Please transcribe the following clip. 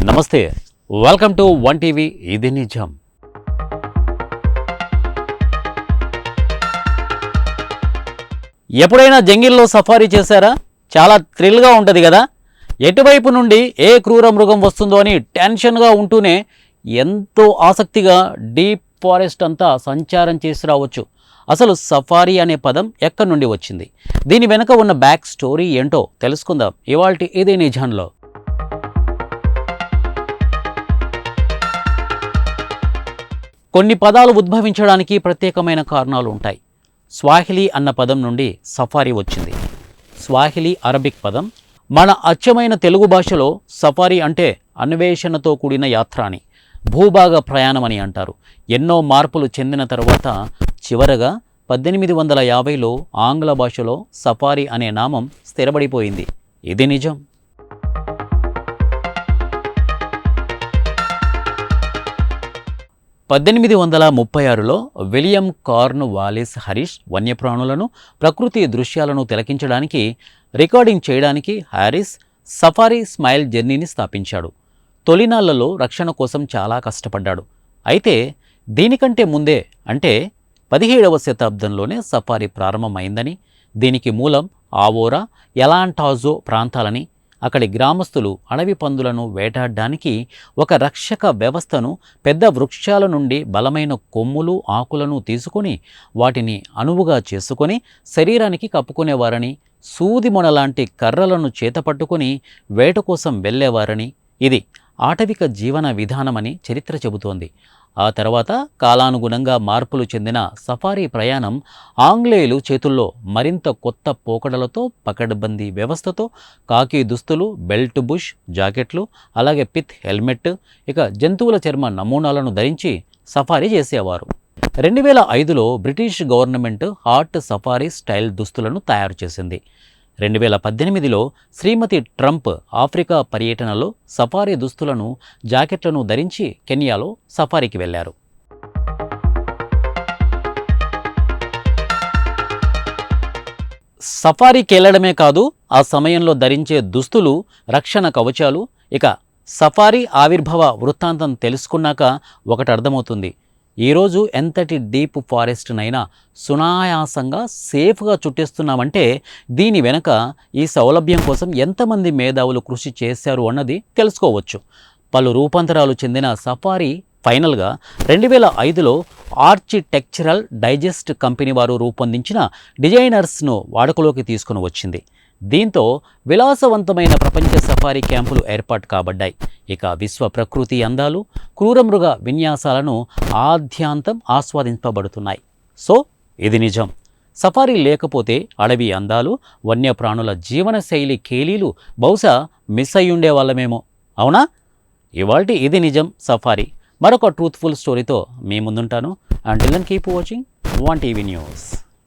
నమస్తే, welcome to one TV. ఇది నిజం. ఎప్పుడైనా జంగిల్లో సఫారీ చేశారా? చాలా థ్రిల్గా ఉంటుంది కదా. ఎటువైపు నుండి ఏ క్రూర మృగం వస్తుందో అని టెన్షన్గా ఉంటూనే ఎంతో ఆసక్తిగా డీప్ ఫారెస్ట్ అంతా సంచారం చేసి రావచ్చు. అసలు సఫారీ అనే పదం ఎక్కడి నుండి వచ్చింది, దీని వెనుక ఉన్న బ్యాక్ స్టోరీ ఏంటో తెలుసుకుందాం ఇవాల్టి ఇది నిజంలో. కొన్ని పదాలు ఉద్భవించడానికి ప్రత్యేకమైన కారణాలు ఉంటాయి. స్వాహిలీ అన్న పదం నుండి సఫారీ వచ్చింది. స్వాహిలీ అరబిక్ పదం. మన అచ్చమైన తెలుగు భాషలో సఫారీ అంటే అన్వేషణతో కూడిన యాత్ర అని, భూభాగ ప్రయాణం అని అంటారు. ఎన్నో మార్పులు చెందిన తర్వాత చివరగా 1850లో ఆంగ్ల భాషలో సఫారీ అనే నామం స్థిరపడిపోయింది. ఇది నిజం. 1836లో విలియం కార్న్ వాలిస్ హారిస్ వన్యప్రాణులను, ప్రకృతి దృశ్యాలను తిలకించడానికి, రికార్డింగ్ చేయడానికి హారిస్ సఫారీ స్మైల్ జర్నీని స్థాపించాడు. తొలినాళ్లలో రక్షణ కోసం చాలా కష్టపడ్డాడు. అయితే దీనికంటే ముందే అంటే 17వ శతాబ్దంలోనే సఫారీ ప్రారంభమైందని, దీనికి మూలం ఆవోరా, ఎలాంటాజో ప్రాంతాలని, అక్కడి గ్రామస్తులు అడవి పందులను వేటాడడానికి ఒక రక్షక వ్యవస్థను, పెద్ద వృక్షాల నుండి బలమైన కొమ్ములు, ఆకులను తీసుకొని వాటిని అణువుగా చేసుకొని శరీరానికి కప్పుకునేవారని, సూదిమొన లాంటి కర్రలను చేతపట్టుకొని వేట కోసం వెళ్ళేవారని, ఇది ఆటవిక జీవన విధానమని చరిత్ర చెబుతోంది. ఆ తర్వాత కాలానుగుణంగా మార్పులు చెందిన సఫారీ ప్రయాణం ఆంగ్లేయులు చేతుల్లో మరింత కొత్త పోకడలతో, పకడ్బందీ వ్యవస్థతో, కాకి దుస్తులు, బెల్ట్ బుష్ జాకెట్లు, అలాగే పిత్ హెల్మెట్, ఇక జంతువుల చర్మ నమూనాలను ధరించి సఫారీ చేసేవారు. 2005లో British government hat safari style దుస్తులను తయారు చేసింది. 2018లో శ్రీమతి ట్రంప్ ఆఫ్రికా పర్యటనలో సఫారీ దుస్తులను, జాకెట్లను ధరించి కెన్యాలో సఫారీకి వెళ్లారు. సఫారీకి వెళ్లడమే కాదు, ఆ సమయంలో ధరించే దుస్తులు రక్షణ కవచాలు. ఇక సఫారీ ఆవిర్భావ వృత్తాంతం తెలుసుకున్నాక ఒకటి అర్థమవుతుంది. ఈరోజు ఎంతటి డీప్ ఫారెస్ట్నైనా సునాయాసంగా సేఫ్గా చుట్టేస్తున్నామంటే దీని వెనక ఈ సౌలభ్యం కోసం ఎంతమంది మేధావులు కృషి చేశారు అన్నది తెలుసుకోవచ్చు. పలు రూపాంతరాలు చెందిన సఫారీ ఫైనల్గా 2005లో ఆర్కిటెక్చరల్ డైజెస్ట్ కంపెనీ వారు రూపొందించిన డిజైనర్స్ను వాడుకలోకి తీసుకుని వచ్చింది. దీంతో విలాసవంతమైన ప్రపంచ సఫారీ క్యాంపులు ఏర్పాటు కాబడ్డాయి. ఇక విశ్వ ప్రకృతి అందాలు, క్రూరమృగ విన్యాసాలను ఆద్యాంతం ఆస్వాదింపబడుతున్నాయి. సో ఇది నిజం. సఫారీ లేకపోతే అడవి అందాలు, వన్యప్రాణుల జీవనశైలి కేలీలు బహుశా మిస్ అయ్యుండే వాళ్ళమేమో. అవునా? ఇవాల్టి ఇది నిజం సఫారీ మరొక ట్రూత్ఫుల్ స్టోరీతో మీ ముందుంటాను. Until then keep watching one TV news.